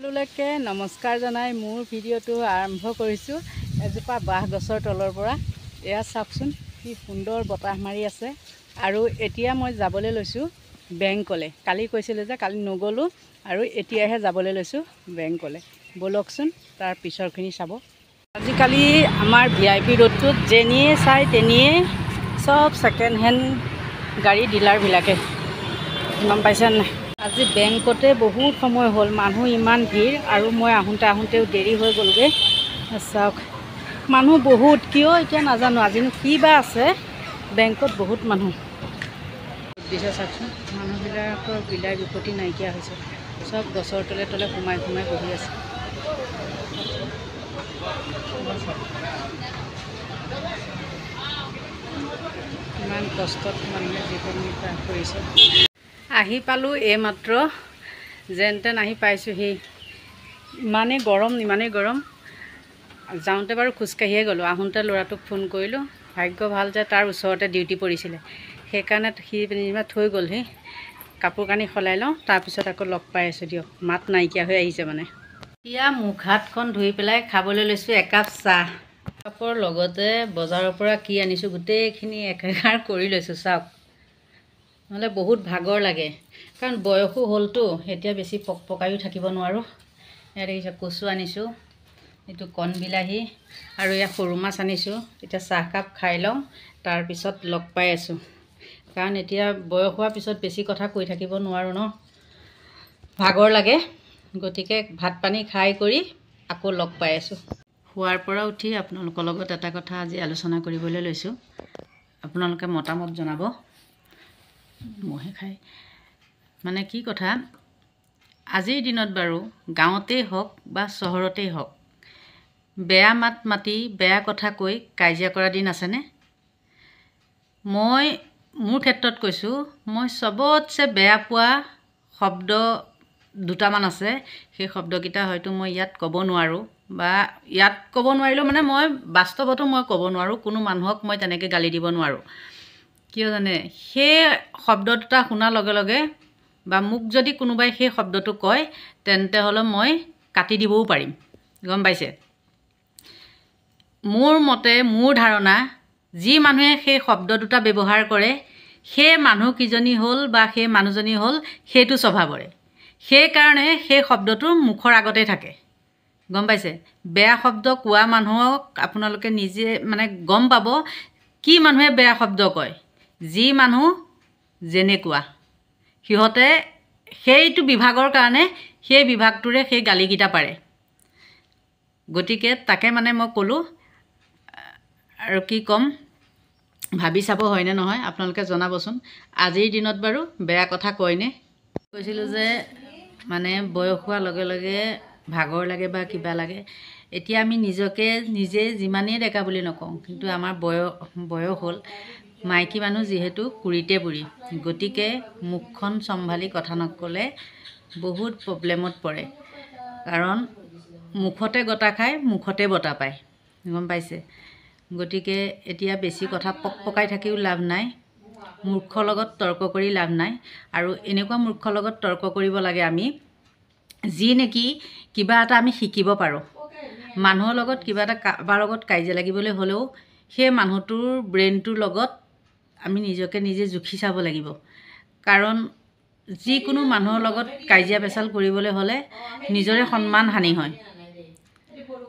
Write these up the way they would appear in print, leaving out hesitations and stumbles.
সকলোকে নমস্কাৰ জনাই মোৰ ভিডিঅ'টো আৰম্ভ কৰিছোঁ এজোপা বাঁহ গছৰ তলৰ পৰা। এয়া চাওকচোন কি সুন্দৰ বতাহ মাৰি আছে। আৰু এতিয়া মই যাবলৈ লৈছোঁ বেংকলৈ। কালি কৈছিলোঁ যে কালি নগ'লোঁ আৰু এতিয়াহে যাবলৈ লৈছোঁ বেংকলৈ। ব'লকচোন তাৰ পিছৰখিনি চাব। আজিকালি আমাৰ VIP ৰোডটোত যেনিয়ে চাই তেনিয়ে চব ছেকেণ্ড হেণ্ড গাড়ী ডিলাৰবিলাকে, গম পাইছে নাই? আজি বেংকতে বহুত সময় হ'ল, মানুহ ইমান ভিৰ আৰু মই আহোঁতেও দেৰি হৈ গ'লগৈ। চাওক মানুহ বহুত, কিয় এতিয়া নাজানো, আজিনো কি বা আছে বেংকত বহুত মানুহ দিছে। চাওকচোন মানুহবিলাকৰ বিলাই বিপত্তি নাইকিয়া হৈছে, চব গছৰ তলে তলে সোমাই বহি আছে। ইমান কষ্টত মানুহে জীৱন নিৰ্বাহ কৰিছে। আহি পালোঁ এইমাত্ৰ, যেন তেন আহি পাইছোঁহি। ইমানেই গৰম। যাওঁতে বাৰু খোজকাঢ়িয়ে গ'লোঁ, আহোঁতে ল'ৰাটোক ফোন কৰিলোঁ। ভাগ্য ভাল যে তাৰ ওচৰতে ডিউটি পৰিছিলে, সেইকাৰণে সি যেনিবা থৈ গ'লহি। কাপোৰ কানি সলাই লওঁ, তাৰপিছত আকৌ লগ পাই আছোঁ দিয়ক। মাত নাইকিয়া হৈ আহিছে মানে। এতিয়া মুখ হাতখন ধুই পেলাই খাবলৈ লৈছোঁ একাপ চাহ। কাপৰ লগতে বজাৰৰ পৰা কি আনিছোঁ গোটেইখিনি একেকাৰ কৰি লৈছোঁ। চাওক, নহ'লে বহুত ভাগৰ লাগে, কাৰণ বয়সো হ'লতো, এতিয়া বেছি পকায়ো থাকিব নোৱাৰোঁ। ইয়াত দেখিছোঁ কচু আনিছোঁ, এইটো কণ বিলাহী আৰু এয়া সৰু মাছ আনিছোঁ। এতিয়া চাহকাপ খাই লওঁ, তাৰপিছত লগ পাই আছোঁ। কাৰণ এতিয়া বয়স হোৱাৰ পিছত বেছি কথা কৈ থাকিব নোৱাৰোঁ ন, ভাগৰ লাগে। গতিকে ভাত পানী খাই কৰি আকৌ লগ পাই আছোঁ। শোৱাৰ পৰা উঠি আপোনালোকৰ লগত এটা কথা আজি আলোচনা কৰিবলৈ লৈছোঁ, আপোনালোকে মতামত জনাব। মহে খাই মানে কি কথা, আজিৰ দিনত বাৰু গাঁৱতেই হওক বা চহৰতেই হওক, বেয়া মাত মাতি বেয়া কথা কৈ কাজিয়া কৰা দিন আছেনে? মই মোৰ ক্ষেত্ৰত কৈছোঁ, মই চবতছে বেয়া পোৱা শব্দ দুটামান আছে। সেই শব্দকেইটা হয়তো মই ইয়াত ক'ব নোৱাৰোঁ, বা ইয়াত ক'ব নোৱাৰিলেও মানে মই বাস্তৱতো মই ক'ব নোৱাৰোঁ। কোনো মানুহক মই তেনেকৈ গালি দিব নোৱাৰোঁ। কিয় জানে? সেই শব্দ দুটা শুনাৰ লগে লগে বা মোক যদি কোনোবাই সেই শব্দটো কয়, তেন্তে হ'লে মই কাটি দিবও পাৰিম, গম পাইছে? মোৰ মতে, মোৰ ধাৰণা, যি মানুহে সেই শব্দ দুটা ব্যৱহাৰ কৰে, সেই মানুহকেইজনী হ'ল বা সেই মানুহজনী হ'ল সেইটো স্বভাৱৰে। সেইকাৰণে সেই শব্দটো মুখৰ আগতে থাকে, গম পাইছে? বেয়া শব্দ কোৱা মানুহক আপোনালোকে নিজে মানে গম পাব কি মানুহে বেয়া শব্দ কয়। যি মানুহ যেনেকুৱা, সিহঁতে সেইটো বিভাগৰ কাৰণে সেই বিভাগটোৰে সেই গালিকেইটা পাৰে। গতিকে তাকে মানে মই ক'লোঁ, আৰু কি ক'ম ভাবি চাব, হয়নে নহয় আপোনালোকে জনাবচোন। আজিৰ দিনত বাৰু বেয়া কথা কয়নে? কৈছিলোঁ যে মানে বয়স হোৱাৰ লগে লগে ভাগৰ লাগে বা কিবা লাগে। এতিয়া আমি নিজকে নিজে যিমানেই ডেকা বুলি নকওঁ, কিন্তু আমাৰ বয়স হ'ল। মাইকী মানুহ যিহেতু কুৰিতে বুঢ়ী, গতিকে মুখখন চম্ভালি কথা নক'লে বহুত প্ৰব্লেমত পৰে। কাৰণ মুখতে গটা খায়, মুখতে বটা পায়, গম পাইছে? গতিকে এতিয়া বেছি কথা পকাই থাকিও লাভ নাই, মূৰ্খৰ লগত তৰ্ক কৰি লাভ নাই। আৰু এনেকুৱা মূৰ্খৰ লগত তৰ্ক কৰিব লাগে আমি, যি নেকি কিবা এটা আমি শিকিব পাৰোঁ। মানুহৰ লগত কিবা এটা কাৰোবাৰ লগত কাজিয়া লাগিবলৈ হ'লেও সেই মানুহটোৰ ব্ৰেইনটোৰ লগত আমি নিজকে নিজে জুখি চাব লাগিব। কাৰণ যিকোনো মানুহৰ লগত কাজিয়া পেচাল কৰিবলৈ হ'লে নিজৰে সন্মান হানি হয়।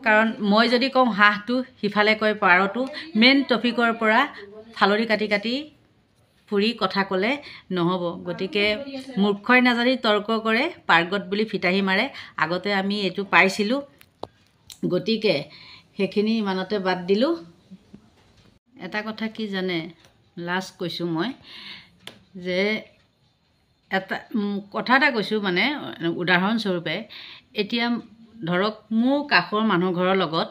কাৰণ মই যদি কওঁ হাঁহটো, সিফালে কয় পাৰটো, মেইন টপিকৰ পৰা ফালৰি কাটি ফুৰি কথা ক'লে নহ'ব। গতিকে মূৰ্খই নাজানি তৰ্ক কৰে, পাৰ্গত বুলি ফিতাহী মাৰে। আগতে আমি এইটো পাইছিলোঁ, গতিকে সেইখিনি ইমানতে বাদ দিলোঁ। এটা কথা কি জানে, লাষ্ট কৈছোঁ মই যে কথা এটা কৈছোঁ, মানে উদাহৰণস্বৰূপে এতিয়া ধৰক মোৰ কাষৰ মানুহ ঘৰৰ লগত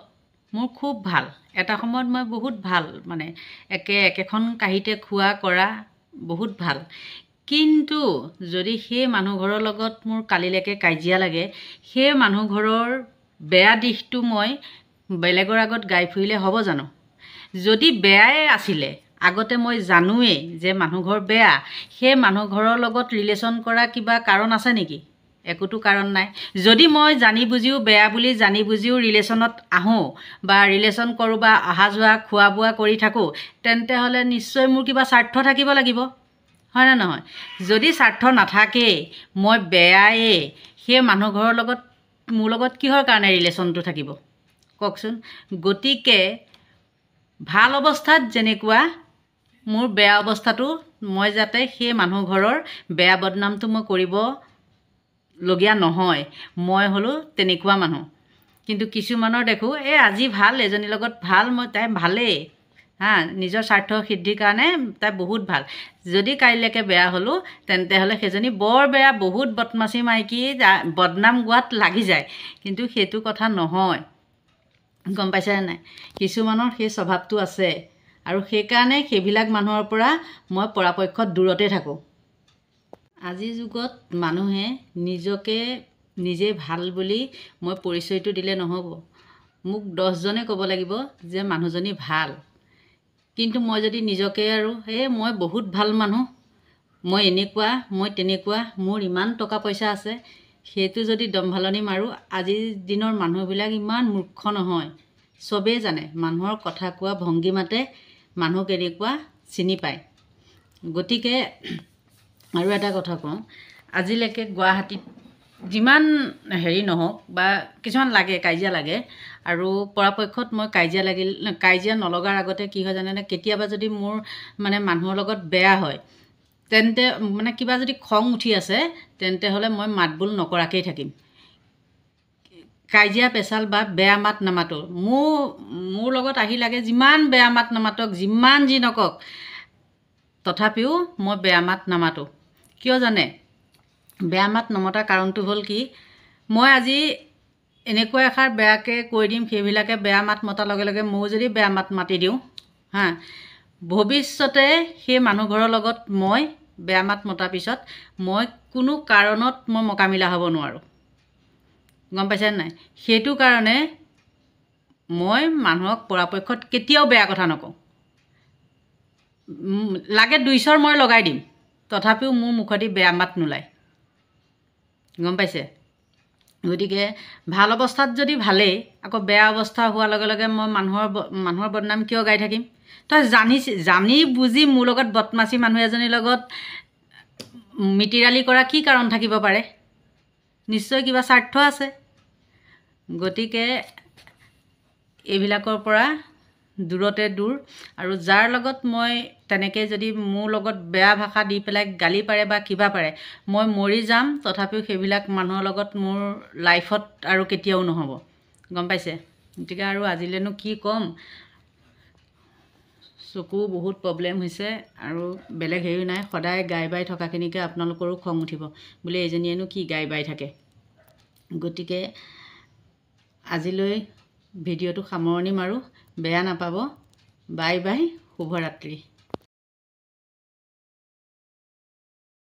মোৰ খুব ভাল। এটা সময়ত মই বহুত ভাল, মানে একেখন কাঁহীতে খোৱা কৰা বহুত ভাল। কিন্তু যদি সেই মানুহ ঘৰৰ লগত মোৰ কালিলৈকে কাজিয়া লাগে, সেই মানুহ ঘৰৰ বেয়া দিশটো মই বেলেগৰ আগত গাই ফুৰিলে হ'ব জানো? যদি বেয়াই আছিলে, আগতে মই জানোৱেই যে মানুহ ঘৰ বেয়া, সেই মানুহ ঘৰৰ লগত ৰিলেশ্যন কৰা কিবা কাৰণ আছে নেকি? একোটো কাৰণ নাই। যদি মই জানি বুজিও বেয়া বুলি জানি বুজিও ৰিলেশ্যনত আহোঁ বা ৰিলেশ্যন কৰোঁ বা অহা যোৱা খোৱা বোৱা কৰি থাকোঁ, তেন্তে হ'লে নিশ্চয় মোৰ কিবা স্বাৰ্থ থাকিব লাগিব, হয়নে নহয়? যদি স্বাৰ্থ নাথাকেই, মই বেয়ায়ে, সেই মানুহ ঘৰৰ লগত মোৰ লগত কিহৰ কাৰণে ৰিলেশ্যনটো থাকিব কওকচোন? গতিকে ভাল অৱস্থাত যেনেকুৱা মোৰ বেয়া অৱস্থাটো মই যাতে সেই মানুহ ঘৰৰ বেয়া বদনামটো মই কৰিবলগীয়া নহয়, মই হ'লোঁ তেনেকুৱা মানুহ। কিন্তু কিছুমানৰ দেখোঁ আজি ভাল, এজনীৰ লগত ভাল, মই তাই ভালেই নিজৰ স্বাৰ্থ সিদ্ধিৰ কাৰণে তাই বহুত ভাল। যদি কাইলৈকে বেয়া হ'লোঁ, তেন্তে হ'লে সেইজনী বৰ বেয়া, বহুত বদমাচি মাইকী, বদনাম গোৱাত লাগি যায়। কিন্তু সেইটো কথা নহয়, গম পাইছেনে নাই? কিছুমানৰ সেই স্বভাৱটো আছে আৰু সেইকাৰণে সেইবিলাক মানুহৰ পৰা মই পৰাপক্ষত দূৰতে থাকোঁ। আজিৰ যুগত মানুহে নিজকে নিজে ভাল বুলি মই পৰিচয়টো দিলে নহ'ব। মোক 10জনে ক'ব লাগিব যে মানুহজনী ভাল। কিন্তু মই যদি নিজকে আৰু মই বহুত ভাল মানুহ, মই এনেকুৱা, মই তেনেকুৱা, মোৰ ইমান টকা পইচা আছে, সেইটো যদি দম্ভালনি মাৰোঁ, আজিৰ দিনৰ মানুহবিলাক ইমান মূৰ্খ নহয়। চবেই জানে, মানুহৰ কথা কোৱা ভংগীমাতে মানুহ কেনেকুৱা চিনি পায়। গতিকে আৰু এটা কথা কওঁ, আজিলৈকে গুৱাহাটীত যিমান হেৰি নহওক বা কিছুমান লাগে, কাজিয়া লাগে, আৰু পৰাপক্ষত মই কাজিয়া নলগাৰ আগতে কি হয় জানেনে? কেতিয়াবা যদি মোৰ মানে মানুহৰ লগত বেয়া হয়, তেন্তে মানে কিবা যদি খং উঠি আছে, তেন্তে হ'লে মই মাত বোল নকৰাকেই থাকিম। কাজিয়া পেচাল বা বেয়া মাত নামাতোঁ। মোৰ লগত আহি লাগে যিমান বেয়া মাত নামাতক, যিমান যি নকওক, তথাপিও মই বেয়া মাত নামাতোঁ। কিয় জানে? বেয়া মাত নমতাৰ কাৰণটো হ'ল কি, মই আজি এনেকুৱা এষাৰ বেয়াকৈ কৈ দিম, সেইবিলাকে বেয়া মাত মতাৰ লগে লগে ময়ো যদি বেয়া মাত মাতি দিওঁ, ভৱিষ্যতে সেই মানুহ ঘৰৰ লগত মই বেয়া মাত মতাৰ পিছত মই কোনো কাৰণত মই মোকামিলা হ'ব নোৱাৰোঁ, গম পাইছেনে নাই? সেইটো কাৰণে মই মানুহক পৰাপক্ষত কেতিয়াও বেয়া কথা নকওঁ। লাগে 2 চৰ মই লগাই দিম, তথাপিও মোৰ মুখেদি বেয়া মাত নোলায়, গম পাইছে? গতিকে ভাল অৱস্থাত যদি ভালেই, আকৌ বেয়া অৱস্থা হোৱাৰ লগে লগে মই মানুহৰ বদনাম কিয় গাই থাকিম? তই জানি বুজি মোৰ লগত বদমাচি মানুহ এজনীৰ লগত মিতিৰালি কৰা কি কাৰণ থাকিব পাৰে? নিশ্চয় কিবা স্বাৰ্থ আছে। গতিকে এইবিলাকৰ পৰা দূৰতে দূৰ। আৰু যাৰ লগত মই তেনেকৈ যদি মোৰ লগত বেয়া ভাষা দি পেলাই গালি পাৰে বা কিবা পাৰে, মই মৰি যাম, তথাপিও সেইবিলাক মানুহৰ লগত মোৰ লাইফত আৰু কেতিয়াও নহ'ব, গম পাইছে? গতিকে আৰু আজিলৈনো কি ক'ম, চকু বহুত প্ৰব্লেম হৈছে আৰু বেলেগ হেৰি নাই। সদায় গাই বাই থকাখিনিকে আপোনালোকৰো খং উঠিব, বোলে এইজনীয়েনো কি গাই বাই থাকে। গতিকে আজিলৈ ভিডিঅ'টো সামৰণি মাৰোঁ, বেয়া নাপাব। বাই বাই, শুভৰাত্ৰি।